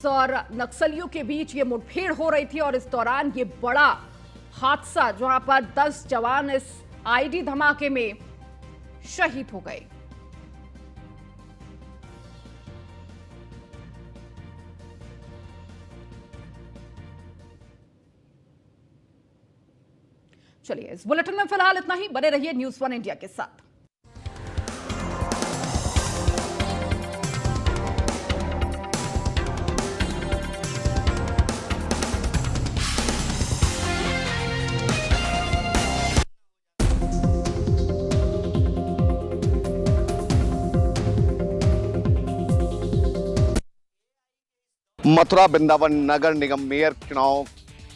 और नक्सलियों के बीच ये मुठभेड़ हो रही थी और इस दौरान ये बड़ा हादसा जहां पर 10 जवान इस आईडी धमाके में शहीद हो गए। चलिए, इस बुलेटिन में फिलहाल इतना ही। बने रहिए न्यूज़ 1 इंडिया के साथ। मथुरा वृंदावन नगर निगम मेयर चुनाव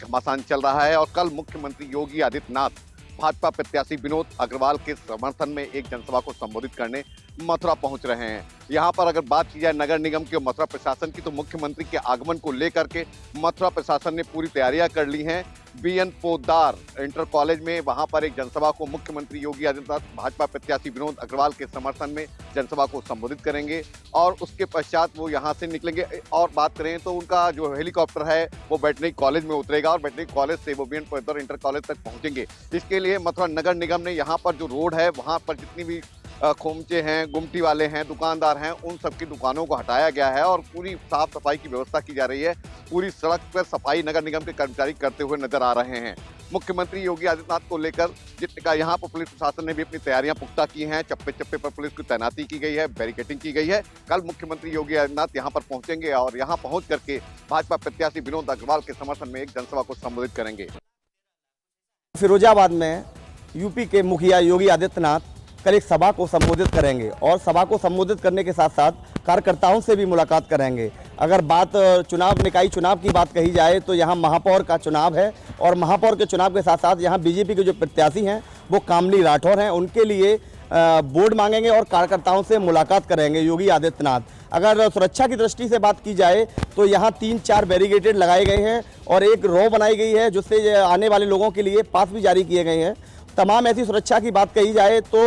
घमासान चल रहा है और कल मुख्यमंत्री योगी आदित्यनाथ भाजपा प्रत्याशी विनोद अग्रवाल के समर्थन में एक जनसभा को संबोधित करने मथुरा पहुंच रहे हैं। यहां पर अगर बात की जाए नगर निगम की और मथुरा प्रशासन की, तो मुख्यमंत्री के आगमन को लेकर के मथुरा प्रशासन ने पूरी तैयारियां कर ली हैं। बीएन पोद्दार इंटर कॉलेज में वहां पर एक जनसभा को मुख्यमंत्री योगी आदित्यनाथ भाजपा प्रत्याशी विनोद अग्रवाल के समर्थन में जनसभा को संबोधित करेंगे और उसके पश्चात वो यहां से निकलेंगे। और बात करें तो उनका जो हेलीकॉप्टर है वो वेटनरी कॉलेज में उतरेगा और वेटनरी कॉलेज से वो बीएन पोद्दार इंटर कॉलेज तक पहुंचेंगे। इसके लिए मथुरा नगर निगम ने यहाँ पर जो रोड है वहाँ पर जितनी भी खोमचे हैं, गुमटी वाले हैं, दुकानदार हैं, उन सबकी दुकानों को हटाया गया है और पूरी साफ सफाई की व्यवस्था की जा रही है। पूरी सड़क पर सफाई नगर निगम के कर्मचारी करते हुए नजर आ रहे हैं। मुख्यमंत्री योगी आदित्यनाथ को लेकर जितने यहाँ पर पुलिस प्रशासन ने भी अपनी तैयारियां पुख्ता की हैं। चप्पे चप्पे पर पुलिस की तैनाती की गई है, बैरिकेडिंग की गई है। कल मुख्यमंत्री योगी आदित्यनाथ यहाँ पर पहुंचेंगे और यहाँ पहुंच करके भाजपा प्रत्याशी विनोद अग्रवाल के समर्थन में एक जनसभा को संबोधित करेंगे। फिरोजाबाद में यूपी के मुखिया योगी आदित्यनाथ कल एक सभा को संबोधित करेंगे और सभा को संबोधित करने के साथ साथ कार्यकर्ताओं से भी मुलाकात करेंगे। अगर बात निकाय चुनाव की बात कही जाए तो यहाँ महापौर का चुनाव है और महापौर के चुनाव के साथ साथ यहाँ बीजेपी के जो प्रत्याशी हैं वो कामली राठौर हैं, उनके लिए वोट मांगेंगे और कार्यकर्ताओं से मुलाकात करेंगे योगी आदित्यनाथ। अगर सुरक्षा की दृष्टि से बात की जाए तो यहाँ 3-4 बैरिकेडेड लगाए गए हैं और एक रो बनाई गई है जिससे आने वाले लोगों के लिए पास भी जारी किए गए हैं। तमाम ऐसी सुरक्षा की बात कही जाए तो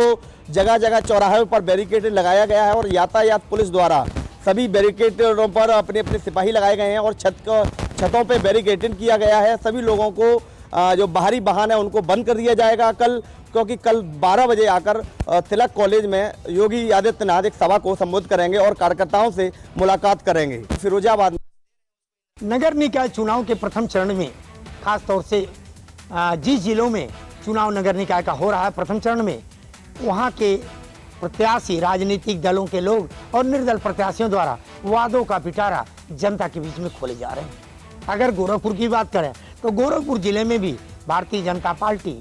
जगह जगह चौराहे पर बैरिकेड लगाया गया है और यातायात पुलिस द्वारा सभी बैरिकेडों पर अपने अपने सिपाही लगाए गए हैं और छतों पे बैरिकेडिंग किया गया है। सभी लोगों को जो बाहरी वाहन है उनको बंद कर दिया जाएगा कल, क्योंकि कल 12 बजे आकर तिलक कॉलेज में योगी आदित्यनाथ एक सभा को संबोधित करेंगे और कार्यकर्ताओं से मुलाकात करेंगे। फिरोजाबाद नगर निकाय चुनाव के प्रथम चरण में खासतौर से जिस जिलों में चुनाव नगर निकाय का हो रहा है प्रथम चरण में, वहाँ के प्रत्याशी, राजनीतिक दलों के लोग और निर्दल प्रत्याशियों द्वारा वादों का पिटारा जनता के बीच में खोले जा रहे हैं। अगर गोरखपुर की बात करें तो गोरखपुर जिले में भी Bharatiya Janata Party,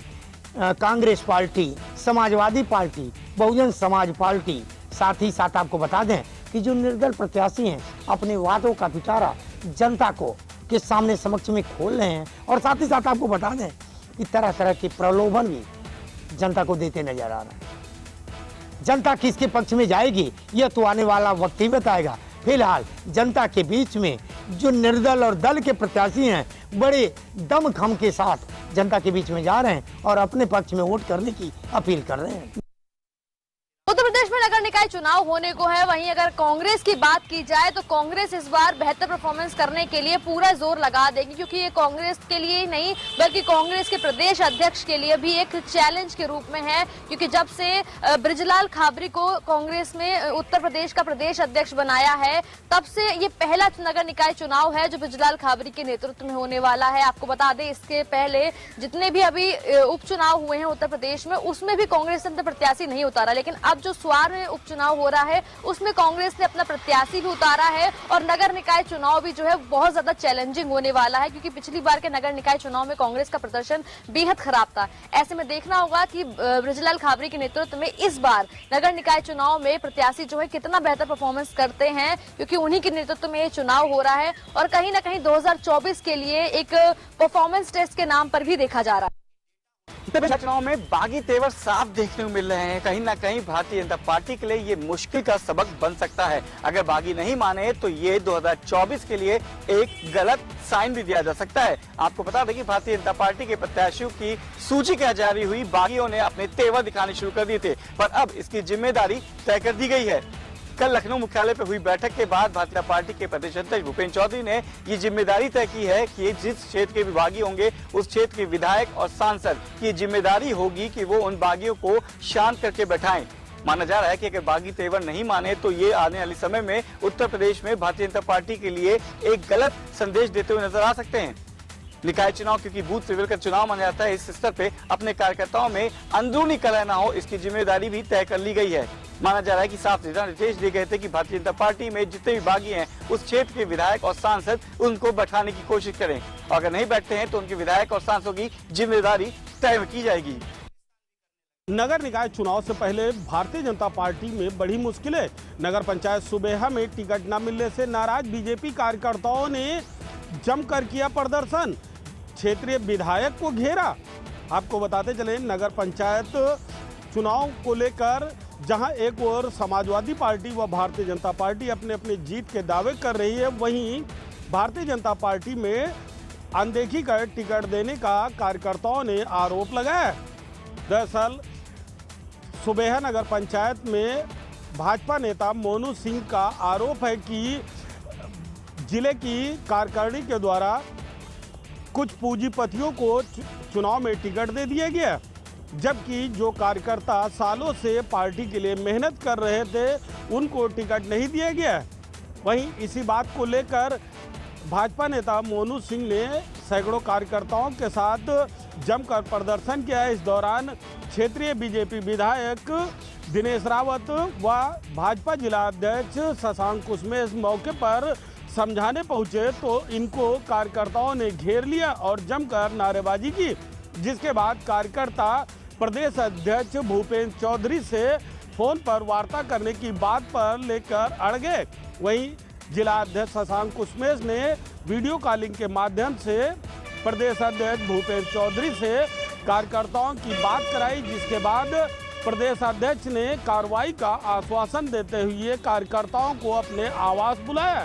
Congress Party, Samajwadi Party, Bahujan Samaj Party, साथ ही साथ आपको बता दें कि जो निर्दल प्रत्याशी हैं अपने वादों का पिटारा जनता को के सामने समक्ष में खोल रहे हैं और साथ ही साथ आपको बता दें कि तरह तरह के प्रलोभन भी जनता को देते नजर आ रहे हैं। जनता किसके पक्ष में जाएगी यह तो आने वाला वक्त ही बताएगा। फिलहाल जनता के बीच में जो निर्दल और दल के प्रत्याशी हैं बड़े दमखम के साथ जनता के बीच में जा रहे हैं और अपने पक्ष में वोट करने की अपील कर रहे हैं। उत्तर प्रदेश में नगर निकाय चुनाव होने को है। वहीं अगर कांग्रेस की बात की जाए तो कांग्रेस इस बार बेहतर परफॉर्मेंस करने के लिए पूरा जोर लगा देगी, क्योंकि ये कांग्रेस के लिए ही नहीं बल्कि कांग्रेस के प्रदेश अध्यक्ष के लिए भी एक चैलेंज के रूप में है। क्योंकि जब से बृजलाल खाबरी को कांग्रेस में उत्तर प्रदेश का प्रदेश अध्यक्ष बनाया है तब से ये पहला नगर निकाय चुनाव है जो बृजलाल खाबरी के नेतृत्व में होने वाला है। आपको बता दें इसके पहले जितने भी अभी उपचुनाव हुए हैं उत्तर प्रदेश में उसमें भी कांग्रेस ने प्रत्याशी नहीं उतारा, लेकिन अब जो स्वार में उपचुनाव हो रहा है उसमें कांग्रेस ने अपना प्रत्याशी भी उतारा है और नगर निकाय चुनाव भी जो है बहुत ज्यादा चैलेंजिंग होने वाला है, क्योंकि पिछली बार के नगर निकाय चुनाव में कांग्रेस का प्रदर्शन बेहद खराब था। ऐसे में देखना होगा कि बृजलाल खाबरी के नेतृत्व में इस बार नगर निकाय चुनाव में प्रत्याशी जो है कितना बेहतर परफॉर्मेंस करते हैं, क्योंकि उन्हीं के नेतृत्व में ये चुनाव हो रहा है और कहीं ना कहीं 2024 के लिए एक परफॉर्मेंस टेस्ट के नाम पर भी देखा जा रहा है। उत्तर चुनाव में बागी तेवर साफ देखने को मिल रहे हैं। कहीं ना कहीं भारतीय जनता पार्टी के लिए ये मुश्किल का सबक बन सकता है। अगर बागी नहीं माने तो ये 2024 के लिए एक गलत साइन भी दिया जा सकता है। आपको बता दें कि भारतीय जनता पार्टी के प्रत्याशियों की सूची क्या जारी हुई, बागियों ने अपने तेवर दिखाने शुरू कर दिए थे, पर अब इसकी जिम्मेदारी तय कर दी गई है। कल लखनऊ मुख्यालय पर हुई बैठक के बाद भारतीय जनता पार्टी के प्रदेश अध्यक्ष भूपेंद्र चौधरी ने ये जिम्मेदारी तय की है कि जिस क्षेत्र के विभागी होंगे उस क्षेत्र के विधायक और सांसद की जिम्मेदारी होगी कि वो उन बागियों को शांत करके बैठाएं। माना जा रहा है कि अगर बागी तेवर नहीं माने तो ये आने वाले समय में उत्तर प्रदेश में भारतीय जनता पार्टी के लिए एक गलत संदेश देते हुए नजर आ सकते हैं। निकाय चुनाव क्योंकि बूथ लेवल का चुनाव माना जाता है, इस स्तर पे अपने कार्यकर्ताओं में अंदरूनी कलह न हो इसकी जिम्मेदारी भी तय कर ली गई है। माना जा रहा है कि साफ निर्देश दिए गए थे कि भारतीय जनता पार्टी में जितने भी बागी हैं उस क्षेत्र के विधायक और सांसद उनको बैठाने की कोशिश करें, और अगर नहीं बैठते हैं तो उनके विधायक और सांसदों की जिम्मेदारी तय की जाएगी। नगर निकाय चुनाव से पहले भारतीय जनता पार्टी में बड़ी मुश्किलें। नगर पंचायत सुबेहा में टिकट न मिलने से नाराज बीजेपी कार्यकर्ताओं ने जमकर किया प्रदर्शन, क्षेत्रीय विधायक को घेरा। आपको बताते चले नगर पंचायत चुनाव को लेकर जहां एक ओर समाजवादी पार्टी व भारतीय जनता पार्टी अपने अपने जीत के दावे कर रही है, वहीं भारतीय जनता पार्टी में अनदेखी कर टिकट देने का कार्यकर्ताओं ने आरोप लगाया। दरअसल सुबेहा नगर पंचायत में भाजपा नेता मोनू सिंह का आरोप है कि जिले की कार्यकारिणी के द्वारा कुछ पूंजीपतियों को चुनाव में टिकट दे दिया गया, जबकि जो कार्यकर्ता सालों से पार्टी के लिए मेहनत कर रहे थे उनको टिकट नहीं दिया गया। वहीं इसी बात को लेकर भाजपा नेता मोनू सिंह ने सैकड़ों कार्यकर्ताओं के साथ जमकर प्रदर्शन किया। इस दौरान क्षेत्रीय बीजेपी विधायक दिनेश रावत व भाजपा जिला अध्यक्ष शशांक कुसमेश मौके पर समझाने पहुंचे तो इनको कार्यकर्ताओं ने घेर लिया और जमकर नारेबाजी की, जिसके बाद कार्यकर्ता प्रदेश अध्यक्ष भूपेंद्र चौधरी से फोन पर वार्ता करने की बात पर लेकर अड़ गए। वहीं जिला अध्यक्ष शशांक कुसमेश ने वीडियो कॉलिंग के माध्यम से प्रदेश अध्यक्ष भूपेंद्र चौधरी से कार्यकर्ताओं की बात कराई, जिसके बाद प्रदेश अध्यक्ष ने कार्रवाई का आश्वासन देते हुए कार्यकर्ताओं को अपने आवास बुलाया।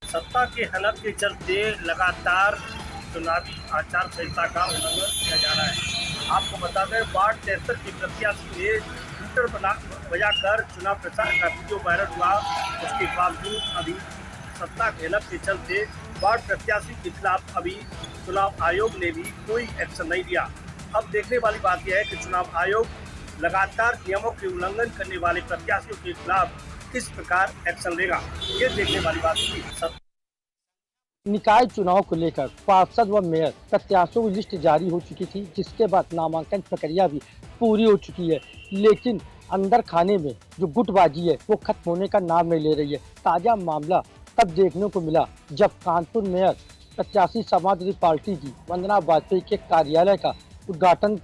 सत्ता के हलफ के चलते लगातार चुनावी आचार संहिता का उल्लंघन किया जा रहा है। आपको बता दें वार्ड 73 की प्रत्याशी ने ट्विटर बजाकर चुनाव प्रचार का वीडियो वायरल हुआ, उसके बावजूद अभी सत्ता के हलफ के चलते वार्ड प्रत्याशी के खिलाफ अभी चुनाव आयोग ने भी कोई एक्शन नहीं लिया। अब देखने वाली बात यह है कि चुनाव आयोग लगातार नियमों के उल्लंघन करने वाले प्रत्याशियों के खिलाफ किस प्रकार एक्शन लेगा, ये देखने वाली बात होगी। निकाय चुनाव को लेकर पार्षद व मेयर प्रत्याशियों की लिस्ट जारी हो चुकी थी, जिसके बाद नामांकन प्रक्रिया भी पूरी हो चुकी है, लेकिन अंदर खाने में जो गुटबाजी है वो खत्म होने का नाम नहीं ले रही है। ताज़ा मामला तब देखने को मिला जब कानपुर मेयर प्रत्याशी समाजवादी पार्टी की वंदना वाजपेयी के कार्यालय का उद्घाटन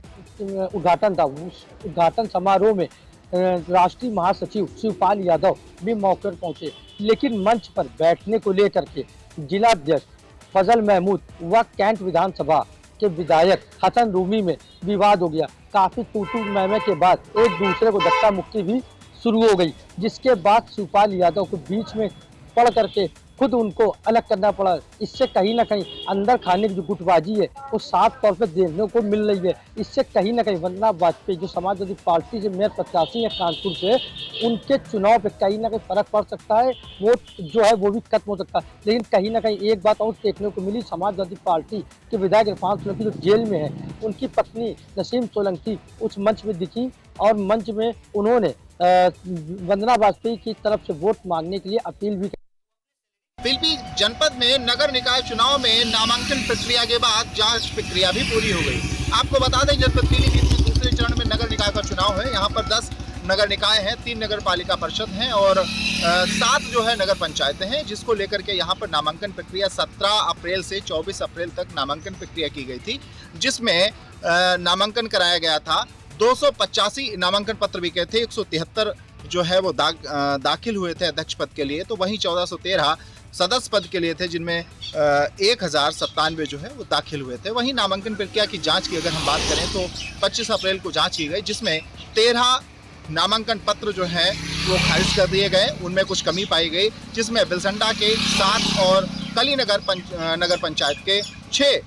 था। उस उद्घाटन समारोह में राष्ट्रीय महासचिव शिवपाल यादव भी मौके पर पहुंचे, लेकिन मंच पर बैठने को लेकर के जिला अध्यक्ष फजल महमूद व कैंट विधानसभा के विधायक हसन रूमी में विवाद हो गया। काफी तू-तू मैं के बाद एक दूसरे को धक्का मुक्की भी शुरू हो गई, जिसके बाद शिवपाल यादव को बीच में पड़ करके खुद उनको अलग करना पड़ा। इससे कहीं ना कहीं अंदर खाने की जो गुटबाजी है वो साफ तौर पर देखने को मिल रही है। इससे कहीं ना कहीं वंदना वाजपेयी जो समाजवादी पार्टी से मेयर प्रत्याशी है कानपुर से, उनके चुनाव पे कहीं ना कहीं फर्क पड़ सकता है, वोट जो है वो भी खत्म हो सकता है। लेकिन कहीं ना कहीं एक बात और देखने को मिली, समाजवादी पार्टी के विधायक इरफान सोलंकी जो जेल में है, उनकी पत्नी नसीम सोलंकी उस मंच में दिखी और मंच में उन्होंने वंदना वाजपेयी की तरफ से वोट मांगने के लिए अपील भी। पीलीभीत जनपद में नगर निकाय चुनाव में नामांकन प्रक्रिया के बाद जांच प्रक्रिया भी पूरी हो गई। आपको बता दें जनपद पीलीभीत में दूसरे चरण में नगर निकाय का चुनाव है। यहाँ पर 10 नगर निकाय हैं, 3 नगर पालिका परिषद हैं और 7 जो है नगर पंचायतें हैं, जिसको लेकर के यहाँ पर नामांकन प्रक्रिया 17 अप्रैल से 24 अप्रैल तक नामांकन प्रक्रिया की गई थी, जिसमें नामांकन कराया गया था। 285 नामांकन पत्र भी गए थे, 173 जो है वो दाखिल हुए थे अध्यक्ष पद के लिए, तो वहीं 1413 सदस्य पद के लिए थे, जिनमें 1097 जो है वो दाखिल हुए थे। वहीं नामांकन प्रक्रिया की जांच की अगर हम बात करें तो 25 अप्रैल को जांच की गई, जिसमें 13 नामांकन पत्र जो है वो खारिज कर दिए गए, उनमें कुछ कमी पाई गई, जिसमें बिलसंडा के 7 और कली नगर पंचायत के 6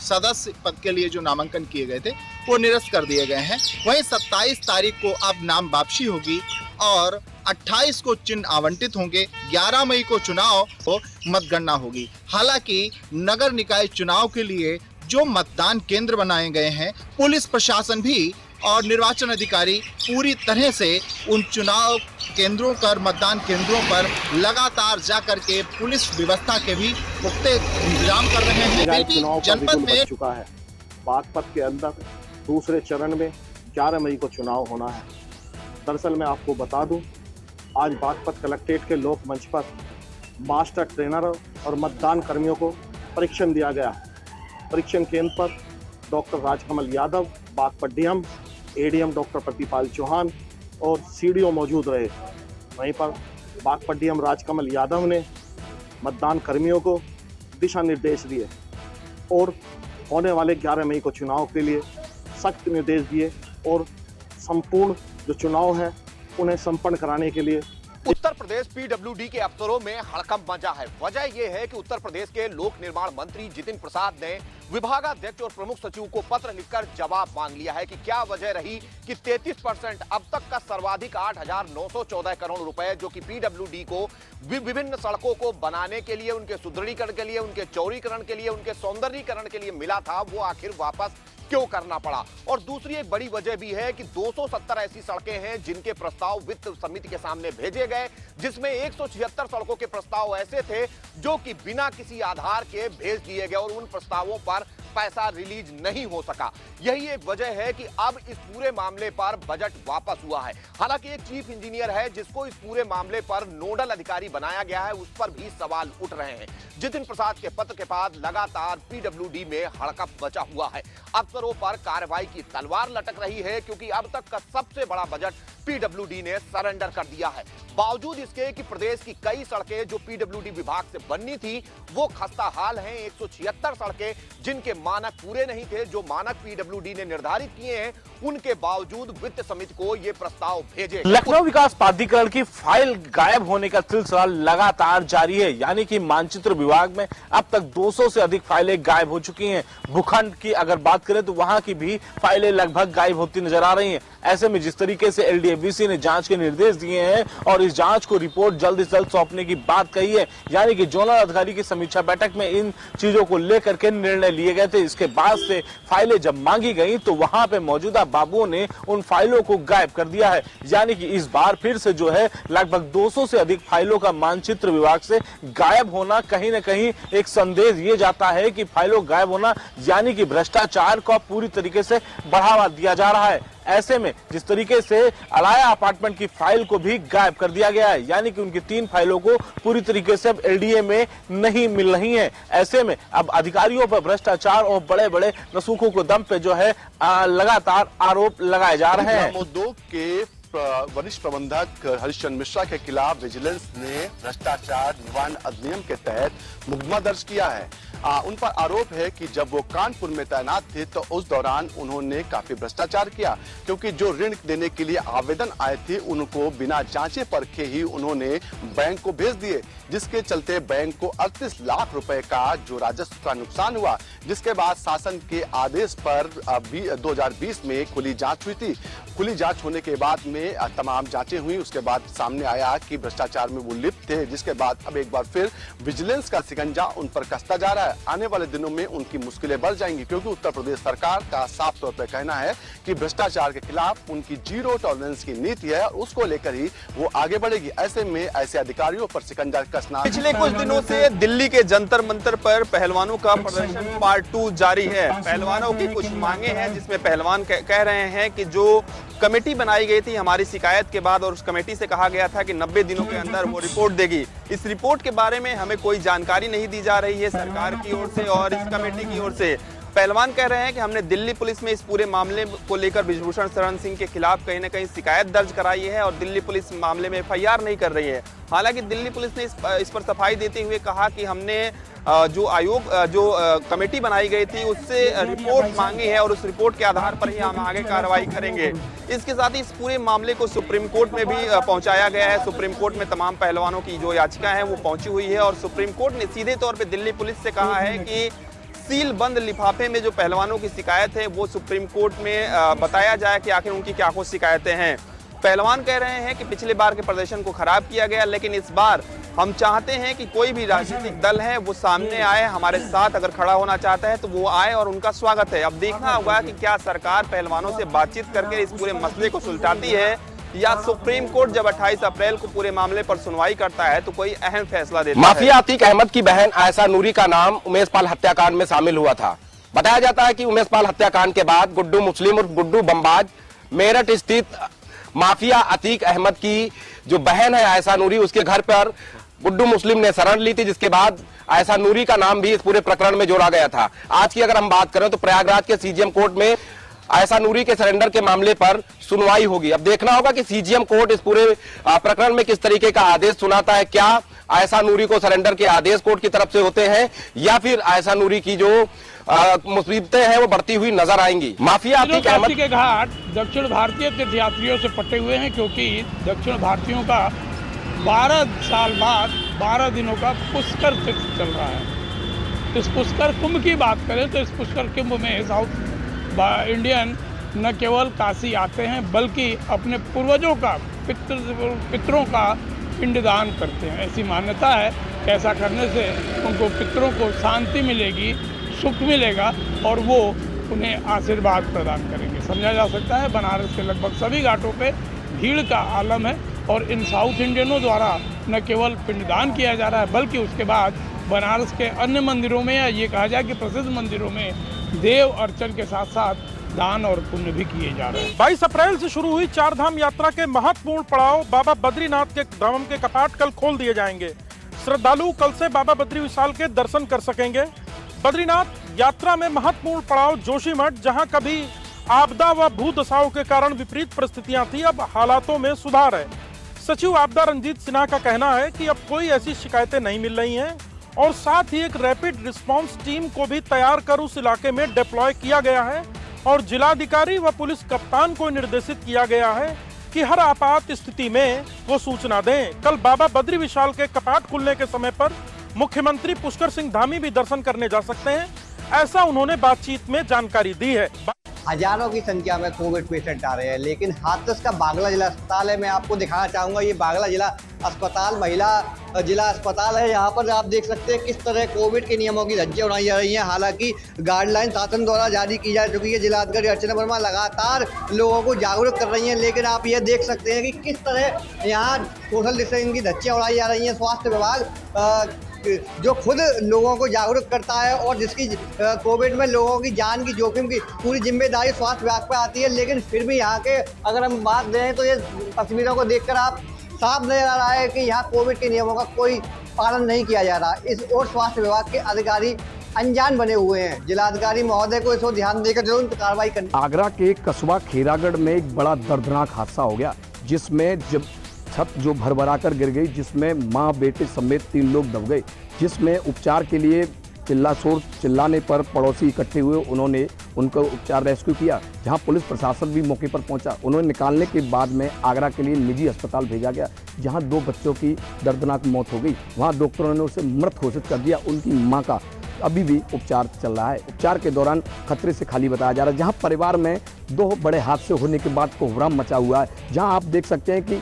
सदस्य पद के लिए जो नामांकन किए गए थे वो निरस्त कर दिए गए हैं। वहीं 27 तारीख को अब नाम वापसी होगी और 28 को चिन्ह आवंटित होंगे। 11 मई को चुनाव को मतगणना होगी। हालांकि नगर निकाय चुनाव के लिए जो मतदान केंद्र बनाए गए हैं, पुलिस प्रशासन भी और निर्वाचन अधिकारी पूरी तरह से उन चुनाव केंद्रों पर, मतदान केंद्रों पर लगातार जाकर के पुलिस व्यवस्था के भी पुख्ते इंतजाम कर रहे हैं। पीलीभीत जनपद में चुका है। बागपत के अंदर दूसरे चरण में 11 मई को चुनाव होना है। दरअसल मैं आपको बता दूं, आज बागपत कलेक्ट्रेट के लोक मंच पर मास्टर ट्रेनर और मतदान कर्मियों को परीक्षण दिया गया। परीक्षण केंद्र पर doctor Rajkamal Yadav, Baghpat DM, ADM doctor Pratipal Chauhan और सीडीओ मौजूद रहे। वहीं पर बागपत डीएम राजकमल यादव ने मतदान कर्मियों को दिशा निर्देश दिए और होने वाले 11 मई को चुनाव के लिए सख्त निर्देश दिए और संपूर्ण जो चुनाव है उन्हें संपन्न कराने के लिए उत्तर प्रदेश पीडब्ल्यूडी के अफसरों में हड़कंप मचा है। वजह यह है कि उत्तर प्रदेश के लोक निर्माण मंत्री जितिन प्रसाद ने विभागाध्यक्ष और प्रमुख सचिव को पत्र लिखकर जवाब मांग लिया है कि क्या वजह रही कि 33% अब तक का सर्वाधिक 8,914 करोड़ रुपए जो कि पीडब्ल्यूडी को विभिन्न सड़कों को बनाने के लिए, उनके सुदृढ़ीकरण के लिए, उनके चौड़ीकरण के लिए, उनके सौंदर्यीकरण के लिए मिला था, वो आखिर वापस क्यों करना पड़ा। और दूसरी एक बड़ी वजह भी है कि 270 ऐसी सड़कें हैं जिनके प्रस्ताव वित्त समिति के सामने भेजे गए, जिसमें 176 सड़कों के प्रस्ताव ऐसे थे जो कि बिना किसी आधार के भेज दिए गए और उन प्रस्तावों पर पैसा रिलीज नहीं हो सका। यही एक वजह है कि अब इस पूरे मामले पर बजट वापस हुआ है। हालांकि एक चीफ इंजीनियर है जिसको इस पूरे मामले पर नोडल अधिकारी बनाया गया है, उस पर भी सवाल उठ रहे हैं। जितिन प्रसाद के पत्र के बाद लगातार पीडब्ल्यूडी में हड़कंप मचा हुआ है। अफसरों पर कार्रवाई की तलवार लटक रही है क्योंकि अब तक का सबसे बड़ा बजट पीडब्ल्यूडी ने सरेंडर कर दिया है। बावजूद इसके कि प्रदेश की कई सड़कें जो पीडब्ल्यूडी विभाग से बननी थी वो खस्ता हाल हैं। 176 सड़कें जिनके मानक पूरे नहीं थे, जो मानक पीडब्ल्यूडी ने निर्धारित किए हैं, उनके बावजूद वित्त समिति को ये प्रस्ताव भेजे। लखनऊ विकास प्राधिकरण की फाइल गायब होने का सिलसिला लगातार जारी है। यानी कि मानचित्र विभाग में अब तक 200 से अधिक फाइलें गायब हो चुकी हैं। भूखंड की अगर बात करें तो वहां की भी फाइलें लगभग गायब होती नजर आ रही हैं। ऐसे में जिस तरीके से एलडीएवीसी ने जांच के निर्देश दिए हैं और इस जांच को रिपोर्ट जल्द से जल्द सौंपने की बात कही है, यानी कि जोनल अधिकारी की समीक्षा बैठक में इन चीजों को लेकर के निर्णय लिए गए थे। इसके बाद से फाइलें जब मांगी गई तो वहां पे मौजूदा बाबुओं ने उन फाइलों को गायब कर दिया है। यानी कि इस बार फिर से जो है लगभग 200 से अधिक फाइलों का मानचित्र विभाग से गायब होना कहीं न कहीं एक संदेश ये जाता है कि फाइलों गायब होना यानी कि भ्रष्टाचार को पूरी तरीके से बढ़ावा दिया जा रहा है। ऐसे में जिस तरीके से अलाया अपार्टमेंट की फाइल को भी गायब कर दिया गया है, यानी कि उनकी 3 फाइलों को पूरी तरीके से अब एलडीए में नहीं मिल रही हैं। ऐसे में अब अधिकारियों पर भ्रष्टाचार और बड़े बड़े रसूखों को दम पे जो है लगातार आरोप लगाए जा रहे हैं। उद्योग के वरिष्ठ प्रबंधक हरिश्चंद्र मिश्रा के खिलाफ विजिलेंस ने भ्रष्टाचार निवारण अधिनियम के तहत मुकदमा दर्ज किया है। उन पर आरोप है कि जब वो कानपुर में तैनात थे तो उस दौरान उन्होंने काफी भ्रष्टाचार किया, क्योंकि जो ऋण देने के लिए आवेदन आए थे उनको बिना जांचे परखे ही उन्होंने बैंक को भेज दिए, जिसके चलते बैंक को 38 लाख रुपए का जो राजस्व का नुकसान हुआ, जिसके बाद शासन के आदेश पर 2020 में खुली जांच हुई थी। खुली जांच होने के बाद में तमाम जांचें हुई, उसके बाद सामने आया कि भ्रष्टाचार में वो लिप्त थे, जिसके बाद अब एक बार फिर विजिलेंस का शिकंजा उन पर कसता जा रहा है। आने वाले दिनों में उनकी मुश्किलें बढ़ जाएंगी, क्योंकि उत्तर प्रदेश सरकार का साफ तौर पर कहना है कि भ्रष्टाचार के खिलाफ उनकी जीरो टॉलरेंस की नीति है और उसको लेकर ही वो आगे बढ़ेगी। ऐसे में ऐसे अधिकारियों पर शिकंजा कसना। पिछले कुछ दिनों से दिल्ली के जंतर मंतर पर पहलवानों का प्रदर्शन पार्ट 2 जारी है। पहलवानों की कुछ मांगे हैं, जिसमें पहलवान कह रहे हैं कि जो कमेटी बनाई गई थी हमारी शिकायत के बाद और उस कमेटी से कहा गया था कि 90 दिनों के अंदर वो रिपोर्ट देगी, इस रिपोर्ट के बारे में हमें कोई जानकारी नहीं दी जा रही है सरकार की ओर से और इस कमेटी की ओर से। पहलवान कह रहे हैं कि हमने दिल्ली पुलिस में इस पूरे मामले को लेकर बृजभूषण शरण सिंह के खिलाफ कहीं न कहीं शिकायत दर्ज कराई है और दिल्ली पुलिस मामले में एफआईआर नहीं कर रही है। हालांकि दिल्ली पुलिस ने इस पर सफाई देते हुए कहा कि हमने जो कमेटी बनाई गई थी उससे रिपोर्ट मांगी है और उस रिपोर्ट के आधार पर ही हम आगे कार्रवाई करेंगे। इसके साथ ही इस पूरे मामले को सुप्रीम कोर्ट में भी पहुंचाया गया है। सुप्रीम कोर्ट में तमाम पहलवानों की जो याचिका है वो पहुंची हुई है और सुप्रीम कोर्ट ने सीधे तौर पर दिल्ली पुलिस से कहा है कि सील बंद लिफाफे में जो पहलवानों की शिकायत है वो सुप्रीम कोर्ट में बताया जाए कि आखिर उनकी क्या कुछ शिकायतें हैं। पहलवान कह रहे हैं कि पिछले बार के प्रदर्शन को खराब किया गया, लेकिन इस बार हम चाहते हैं कि कोई भी राजनीतिक दल है वो सामने आए, हमारे साथ अगर खड़ा होना चाहता है तो वो आए और उनका स्वागत है। अब देखना होगा कि क्या सरकार पहलवानों से बातचीत करके इस पूरे मसले को सुलझाती है या सुप्रीम कोर्ट जब 28 अप्रैल को पूरे मामले पर सुनवाई करता है तो कोई अहम फैसला देता है। माफिया अतीक अहमद की बहन आयशा नूरी का नाम उमेश पाल हत्याकांड में शामिल हुआ था। बताया जाता है कि उमेश पाल हत्याकांड के बाद गुड्डू मुस्लिम और गुड्डू बमबाज मेरठ स्थित माफिया अतीक अहमद की जो बहन है आयशा नूरी, उसके घर पर गुड्डू मुस्लिम ने शरण ली थी, जिसके बाद आयशा नूरी का नाम भी इस पूरे प्रकरण में जोड़ा गया था। आज की अगर हम बात करें तो प्रयागराज के सीजीएम कोर्ट में आयशा नूरी के सरेंडर के मामले पर सुनवाई होगी। अब देखना होगा कि सीजीएम कोर्ट इस पूरे प्रकरण में किस तरीके का आदेश सुनाता है। क्या आयशा नूरी को सरेंडर के आदेश कोर्ट की तरफ से होते हैं या फिर आयशा नूरी की जो मुसीबतें हैं वो बढ़ती हुई नजर आएंगी। माफिया अतीक अहमद के घाट दक्षिण भारतीय तीर्थयात्रियों से पटे हुए हैं, क्योंकि दक्षिण भारतीयों का 12 साल बाद 12 दिनों का पुष्कर तीर्थ चल रहा है। इस पुष्कर कुंभ की बात करें तो इस पुष्कर कुंभ में साउथ इंडियन न केवल काशी आते हैं बल्कि अपने पूर्वजों का पितरों का पिंडदान करते हैं। ऐसी मान्यता है कि ऐसा करने से उनको पितरों को शांति मिलेगी, सुख मिलेगा और वो उन्हें आशीर्वाद प्रदान करेंगे। समझा जा सकता है बनारस के लगभग सभी घाटों पे भीड़ का आलम है और इन साउथ इंडियनों द्वारा न केवल पिंडदान किया जा रहा है बल्कि उसके बाद बनारस के अन्य मंदिरों में या ये कहा जाए कि प्रसिद्ध मंदिरों में देव अर्चन के साथ साथ दान और पुण्य भी किए जा रहे हैं। 22 अप्रैल से शुरू हुई चार धाम यात्रा के महत्वपूर्ण पड़ाव बाबा बद्रीनाथ के धाम के कपाट कल खोल दिए जाएंगे। श्रद्धालु कल से बाबा बद्री विशाल के दर्शन कर सकेंगे। बद्रीनाथ यात्रा में महत्वपूर्ण पड़ाव जोशीमठ, जहां कभी आपदा व भूदशाओं के कारण विपरीत परिस्थितियां थी, अब हालातों में सुधार है। सचिव आपदा रंजीत सिन्हा का कहना है कि अब कोई ऐसी शिकायतें नहीं मिल रही हैं और साथ ही एक रैपिड रिस्पांस टीम को भी तैयार कर उस इलाके में डिप्लॉय किया गया है और जिलाधिकारी व पुलिस कप्तान को निर्देशित किया गया है कि हर आपात स्थिति में वो सूचना दें। कल बाबा बद्री विशाल के कपाट खुलने के समय पर मुख्यमंत्री पुष्कर सिंह धामी भी दर्शन करने जा सकते हैं, ऐसा उन्होंने बातचीत में जानकारी दी है। हजारों की संख्या में कोविड पेशेंट आ रहे हैं, लेकिन हाथरस का बागला जिला अस्पताल है। मैं आपको दिखाना चाहूँगा, ये बागला जिला अस्पताल महिला जिला अस्पताल है। यहाँ पर आप देख सकते हैं किस तरह कोविड के नियमों की धज्जियां उड़ाई जा रही हैं। हालांकि गाइडलाइन शासन द्वारा जारी की जा चुकी है। जिलाधिकारी अर्चना वर्मा लगातार लोगों को जागरूक कर रही हैं, लेकिन आप ये देख सकते हैं कि किस तरह यहाँ सोशल डिस्टेंसिंग की धज्जियां उड़ाई जा रही हैं। स्वास्थ्य विभाग जो खुद लोगों को जागरूक करता है और जिसकी कोविड में लोगों की जान की जोखिम की पूरी जिम्मेदारी स्वास्थ्य विभाग पर आती है, लेकिन फिर भी यहाँ के अगर हम बात दें तो ये तस्वीरों को देखकर आप साफ नजर आ रहा है कि यहाँ कोविड के नियमों का कोई पालन नहीं किया जा रहा। इस और स्वास्थ्य विभाग के अधिकारी अनजान बने हुए हैं। जिलाधिकारी महोदय को इसको ध्यान देकर जरूर कार्रवाई करनी। आगरा के कस्बा खीरागढ़ में एक बड़ा दर्दनाक हादसा हो गया, जिसमें जब छत जो भरभरा कर गिर गई, जिसमें मां बेटे समेत 3 लोग दब गए, जिसमें उपचार के लिए चिल्लाने पर पड़ोसी इकट्ठे हुए। उन्होंने उनको उपचार रेस्क्यू किया, जहां पुलिस प्रशासन भी मौके पर पहुंचा। उन्होंने निकालने के बाद में आगरा के लिए निजी अस्पताल भेजा गया, जहां 2 बच्चों की दर्दनाक मौत हो गई। वहां डॉक्टरों ने उसे मृत घोषित कर दिया। उनकी मां का अभी भी उपचार चल रहा है। उपचार के दौरान खतरे से खाली बताया जा रहा है। जहाँ परिवार में 2 बड़े हादसे होने के बाद कोहराम मचा हुआ है, जहाँ आप देख सकते हैं कि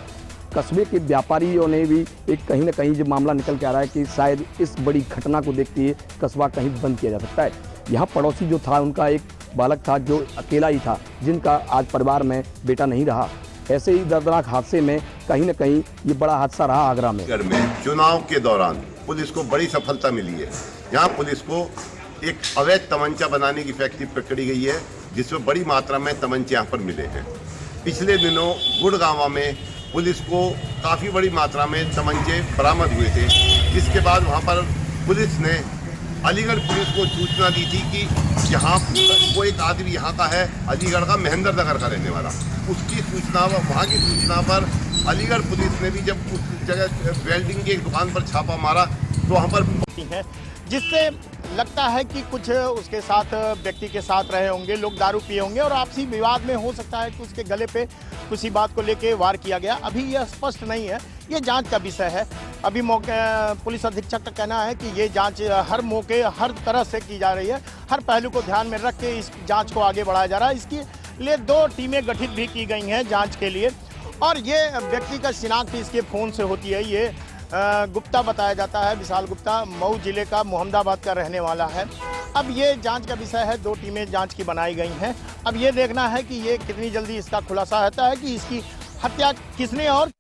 कस्बे के व्यापारियों ने भी एक कहीं ना कहीं जो मामला निकल के आ रहा है कि शायद इस बड़ी घटना को देखते हुए कस्बा कहीं बंद किया जा सकता है। यहाँ पड़ोसी जो था, उनका एक बालक था जो अकेला ही था, जिनका आज परिवार में बेटा नहीं रहा। ऐसे ही दर्दनाक हादसे में कहीं ना कहीं ये बड़ा हादसा रहा आगरा में। चुनाव के दौरान पुलिस को बड़ी सफलता मिली है। यहाँ पुलिस को एक अवैध तमंचा बनाने की फैक्ट्री पकड़ी गई है, जिसमें बड़ी मात्रा में तमंचे यहाँ पर मिले हैं। पिछले दिनों गुड़गांव में पुलिस को काफ़ी बड़ी मात्रा में तमंचे बरामद हुए थे, जिसके बाद वहाँ पर पुलिस ने अलीगढ़ पुलिस को सूचना दी थी कि यहाँ वो एक आदमी यहाँ का है, अलीगढ़ का महेंद्र नगर का रहने वाला। उसकी सूचना वहाँ की सूचना पर अलीगढ़ पुलिस ने भी जब उस जगह वेल्डिंग की एक दुकान पर छापा मारा तो वहाँ पर है, जिससे लगता है कि कुछ उसके साथ व्यक्ति के साथ रहे होंगे, लोग दारू पिए होंगे और आपसी विवाद में हो सकता है कि उसके गले पे किसी बात को लेके वार किया गया। अभी यह स्पष्ट नहीं है, ये जांच का विषय है। अभी पुलिस अधीक्षक का कहना है कि ये जांच हर मौके हर तरह से की जा रही है, हर पहलू को ध्यान में रख के इस जांच को आगे बढ़ाया जा रहा है। इसके लिए 2 टीमें गठित भी की गई हैं जांच के लिए और ये व्यक्ति का शिनाख्त इसके फ़ोन से होती है। ये गुप्ता बताया जाता है, विशाल गुप्ता, मऊ जिले का, मोहम्मदाबाद का रहने वाला है। अब ये जांच का विषय है, 2 टीमें जांच की बनाई गई हैं। अब ये देखना है कि ये कितनी जल्दी इसका खुलासा होता है कि इसकी हत्या किसने और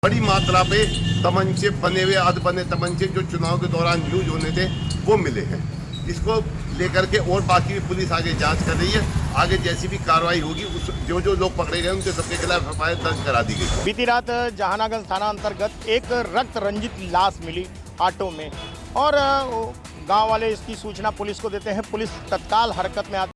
बड़ी मात्रा पे तमंचे बने हुए अधबने तमंचे जो चुनाव के दौरान यूज होने थे वो मिले हैं। इसको लेकर के और बाकी भी पुलिस आगे जांच कर रही है। आगे जैसी भी कार्रवाई होगी उस जो लोग पकड़े गए उनके सबके खिलाफ एफआईआर दर्ज करा दी गई। बीती रात जहानागंज थाना अंतर्गत एक रक्त रंजित लाश मिली ऑटो में और गांव वाले इसकी सूचना पुलिस को देते हैं। पुलिस तत्काल हरकत में आती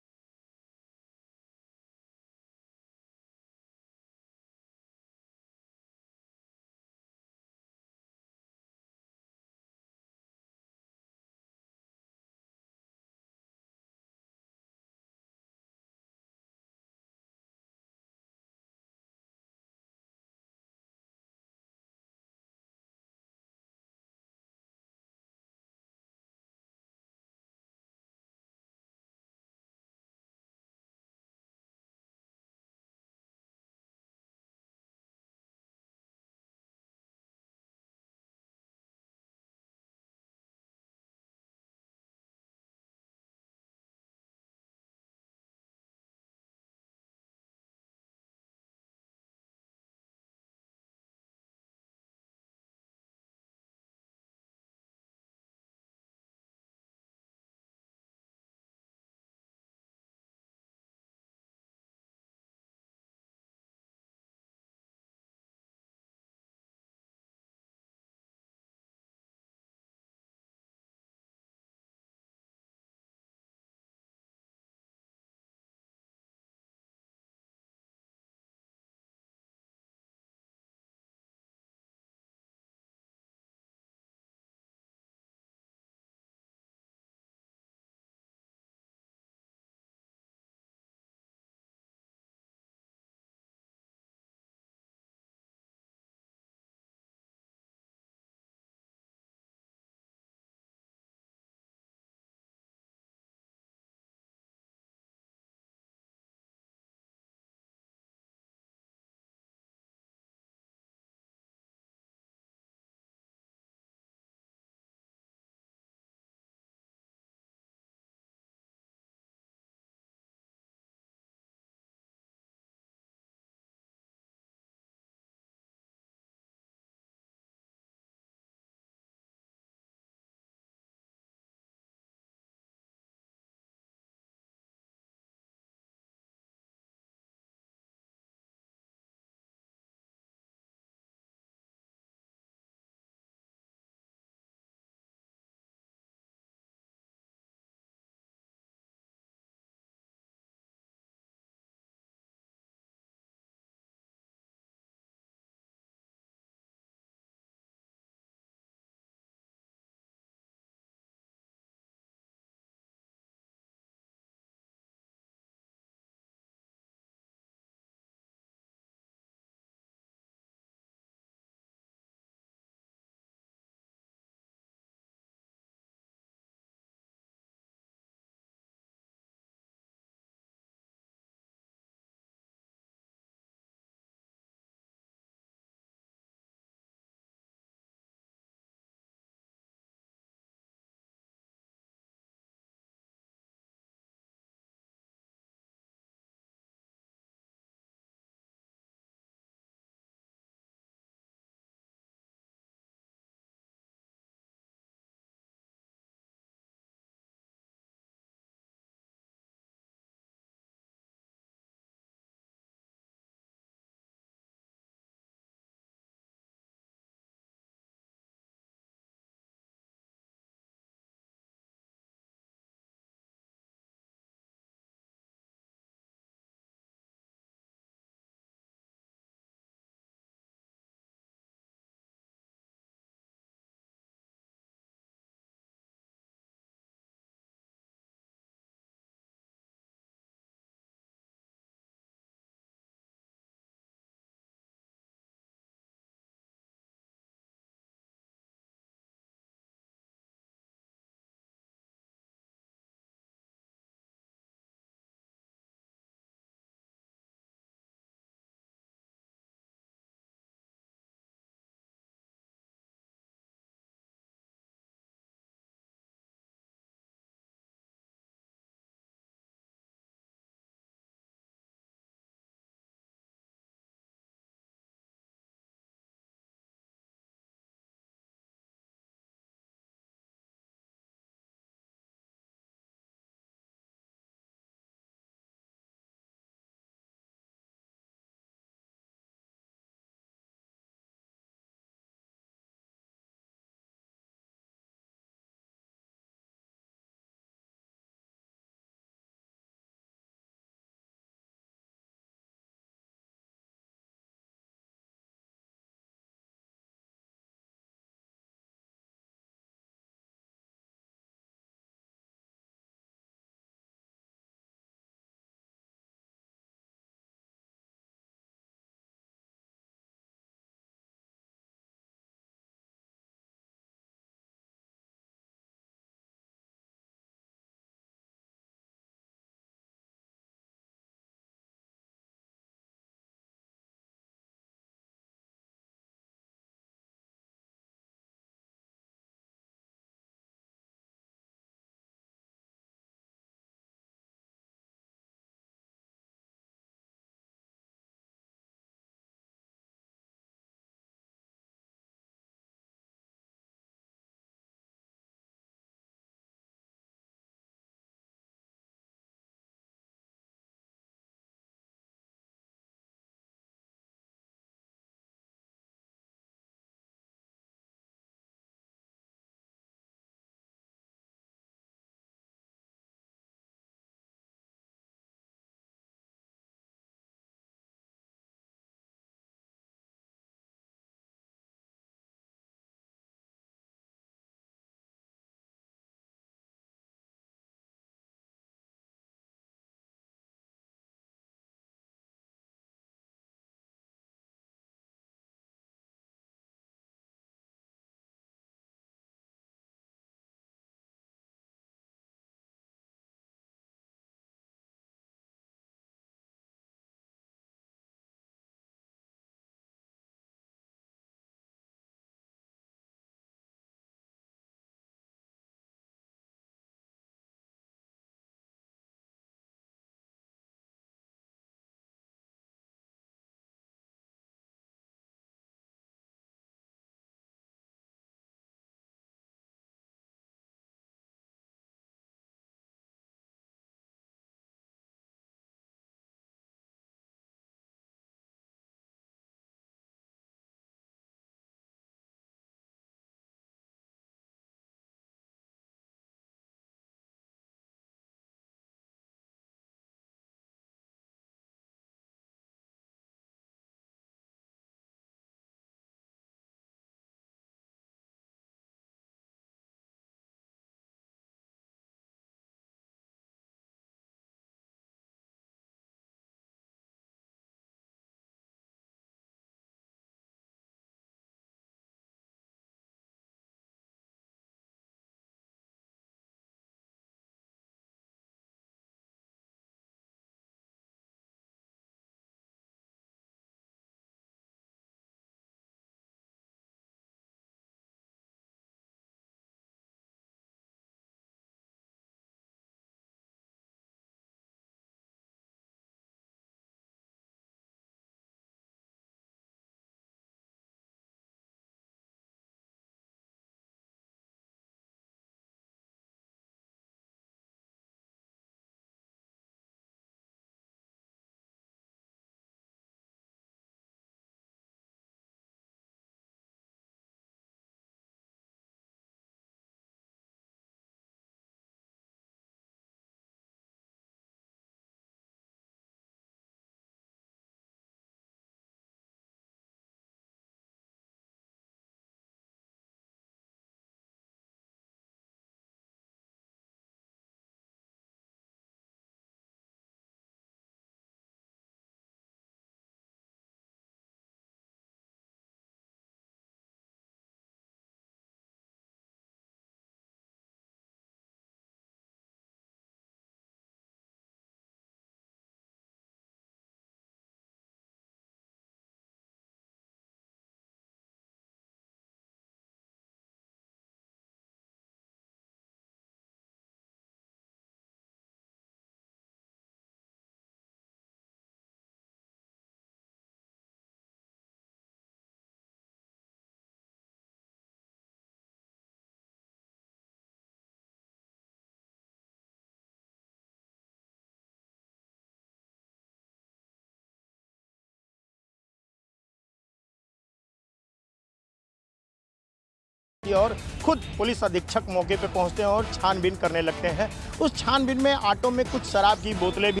है और खुद पुलिस अधीक्षक मौके पे पहुंचते हैं और छानबीन करने लगते हैं। उस छानबीन में ऑटो में कुछ शराब की बोतलें भी